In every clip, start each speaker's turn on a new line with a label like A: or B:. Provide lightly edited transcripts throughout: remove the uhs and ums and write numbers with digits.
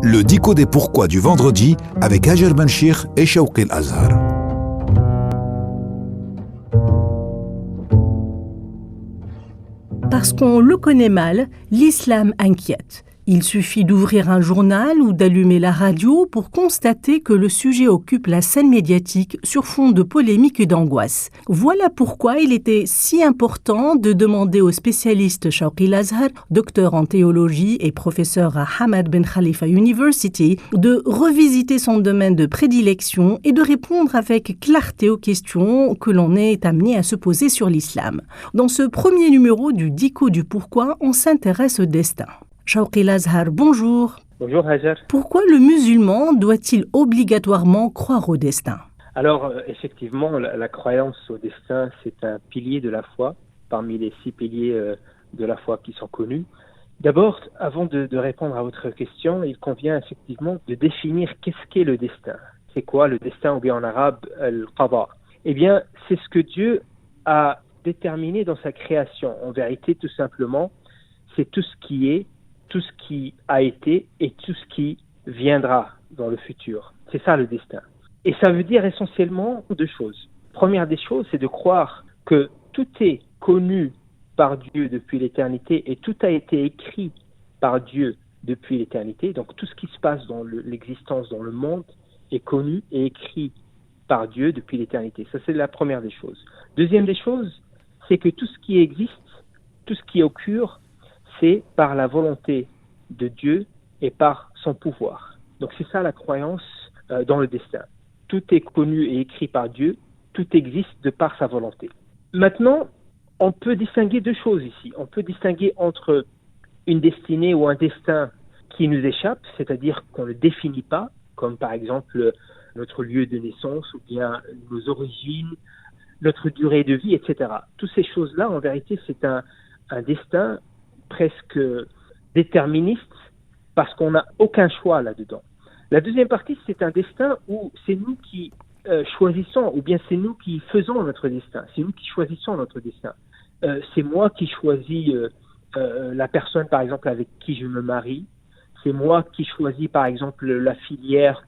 A: Le dico des pourquoi du vendredi avec Hajar Benchir et Shawqi El-Azhar.
B: Parce qu'on le connaît mal, l'islam inquiète. Il suffit d'ouvrir un journal ou d'allumer la radio pour constater que le sujet occupe la scène médiatique sur fond de polémique et d'angoisse. Voilà pourquoi il était si important de demander au spécialiste Shawqi El-Azhar, docteur en théologie et professeur à Hamad Ben Khalifa University, de revisiter son domaine de prédilection et de répondre avec clarté aux questions que l'on est amené à se poser sur l'islam. Dans ce premier numéro du Dico du Pourquoi, on s'intéresse au destin. Shawqi El-Azhar, bonjour.
C: Bonjour Hajar.
B: Pourquoi le musulman doit-il obligatoirement croire au destin ?
C: Alors effectivement, la croyance au destin, c'est un pilier de la foi, parmi les 6 piliers de la foi qui sont connus. D'abord, avant de répondre à votre question, il convient effectivement de définir qu'est-ce qu'est le destin. C'est quoi le destin, ou bien en arabe, al-qada ? Eh bien, c'est ce que Dieu a déterminé dans sa création. En vérité, tout simplement, c'est tout ce qui est, tout ce qui a été et tout ce qui viendra dans le futur. C'est ça le destin. Et ça veut dire essentiellement 2 choses. Première des choses, c'est de croire que tout est connu par Dieu depuis l'éternité et tout a été écrit par Dieu depuis l'éternité. Donc tout ce qui se passe dans l'existence dans le monde est connu et écrit par Dieu depuis l'éternité. Ça, c'est la première des choses. Deuxième des choses, c'est que tout ce qui existe, tout ce qui occure, c'est par la volonté de Dieu et par son pouvoir. Donc c'est ça la croyance dans le destin. Tout est connu et écrit par Dieu, tout existe de par sa volonté. Maintenant, on peut distinguer 2 choses ici. On peut distinguer entre une destinée ou un destin qui nous échappe, c'est-à-dire qu'on ne le définit pas, comme par exemple notre lieu de naissance ou bien nos origines, notre durée de vie, etc. Toutes ces choses-là, en vérité, c'est un destin presque déterministe parce qu'on n'a aucun choix là-dedans. La deuxième partie, c'est un destin où c'est nous qui choisissons, ou bien c'est nous qui faisons notre destin, c'est nous qui choisissons notre destin. C'est moi qui choisis la personne, par exemple, avec qui je me marie, c'est moi qui choisis, par exemple, la filière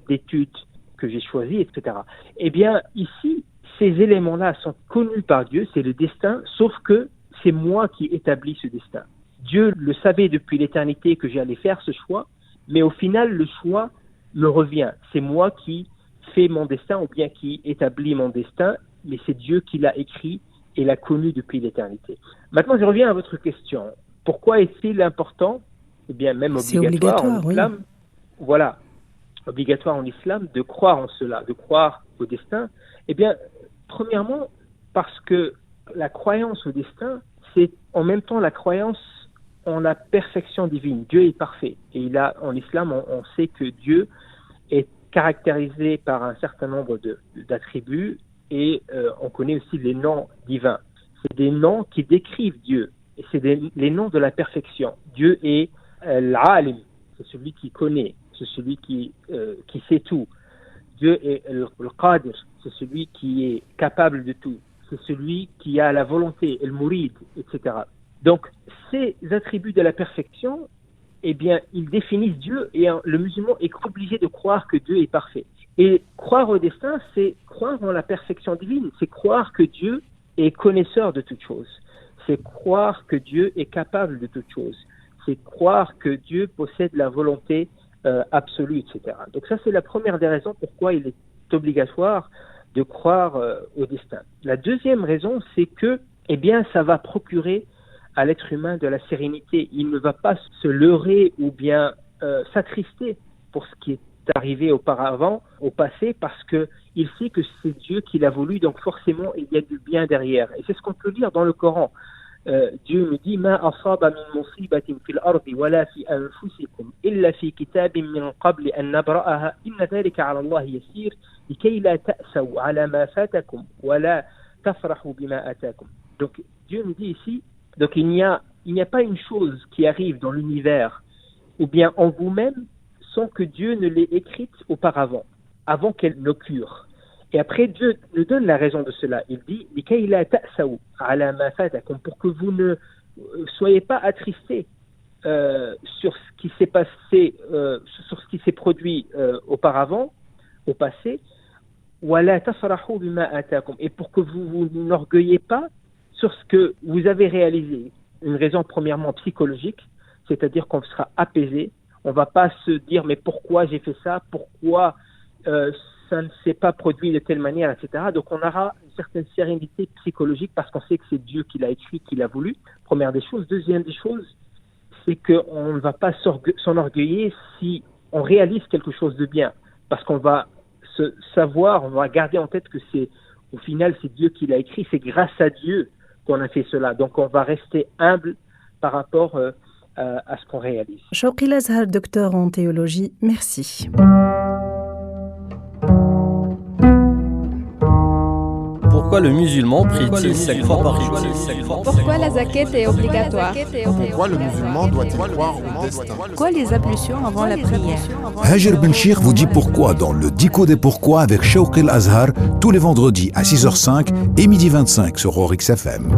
C: d'études que j'ai choisie, etc. Eh bien, ici, ces éléments-là sont connus par Dieu, c'est le destin, sauf que c'est moi qui établis ce destin. Dieu le savait depuis l'éternité que j'allais faire ce choix, mais au final, le choix me revient. C'est moi qui fais mon destin ou bien qui établis mon destin, mais c'est Dieu qui l'a écrit et l'a connu depuis l'éternité. Maintenant, je reviens à votre question. Pourquoi est-il important, eh bien même obligatoire en islam, oui. Voilà, obligatoire en islam de croire en cela, de croire au destin. Eh bien, premièrement, parce que la croyance au destin, c'est en même temps la croyance en la perfection divine. Dieu est parfait. Et en islam, on sait que Dieu est caractérisé par un certain nombre d'attributs et on connaît aussi les noms divins. C'est des noms qui décrivent Dieu. Et c'est les noms de la perfection. Dieu est l'alim, c'est celui qui connaît, c'est celui qui sait tout. Dieu est le qadir, c'est celui qui est capable de tout. C'est celui qui a la volonté, le mourid, etc. Donc, ces attributs de la perfection, eh bien, ils définissent Dieu et le musulman est obligé de croire que Dieu est parfait. Et croire au destin, c'est croire en la perfection divine, c'est croire que Dieu est connaisseur de toutes choses. C'est croire que Dieu est capable de toutes choses. C'est croire que Dieu possède la volonté absolue, etc. Donc ça, c'est la première des raisons pourquoi il est obligatoire de croire au destin. La deuxième raison, c'est que, eh bien, ça va procurer à l'être humain de la sérénité. Il ne va pas se leurrer ou bien s'attrister pour ce qui est arrivé auparavant, au passé, parce que il sait que c'est Dieu qui l'a voulu, donc forcément, il y a du bien derrière. Et c'est ce qu'on peut lire dans le Coran. Dieu nous dit ما أصاب من مصيبة في الأرض ولا في أنفسكم إلا في كتاب من قبل أن نبرأها إن ذلك على الله يسير لكي لا تأسوا على ما فاتكم ولا تفرحوا بما آتاكم. Donc Dieu nous dit ici, donc il n'y a pas une chose qui arrive dans l'univers ou bien en vous-même sans que Dieu ne l'ait écrite auparavant, avant qu'elle n'occure. Et après, Dieu nous donne la raison de cela. Il dit pour que vous ne soyez pas attristés sur ce qui s'est passé, sur ce qui s'est produit auparavant, au passé. Et pour que vous vous n'orgueillez pas sur ce que vous avez réalisé. Une raison premièrement psychologique, c'est-à-dire qu'on sera apaisé. On ne va pas se dire mais pourquoi j'ai fait ça, pourquoi ça ne s'est pas produit de telle manière, etc. Donc on aura une certaine sérénité psychologique parce qu'on sait que c'est Dieu qui l'a écrit, qui l'a voulu. Première des choses. Deuxième des choses, c'est qu'on ne va pas s'enorgueillir si on réalise quelque chose de bien. Parce qu'on va se savoir, on va garder en tête que au final, c'est Dieu qui l'a écrit. C'est grâce à Dieu qu'on a fait cela. Donc on va rester humble par rapport à ce qu'on réalise.
B: Chawqi Azhar, docteur en théologie, merci.
D: Pourquoi le musulman prie-t-il 5 fois par jour?
E: Pourquoi la zakat est obligatoire?
F: Pourquoi le musulman doit-il croire au destin?
E: Pourquoi les ablutions avant la prière?
A: Hajer Benchir vous dit pourquoi dans le Dico des pourquoi avec Chawqi Azhar tous les vendredis à 6h05 et midi 25 sur Rorix FM.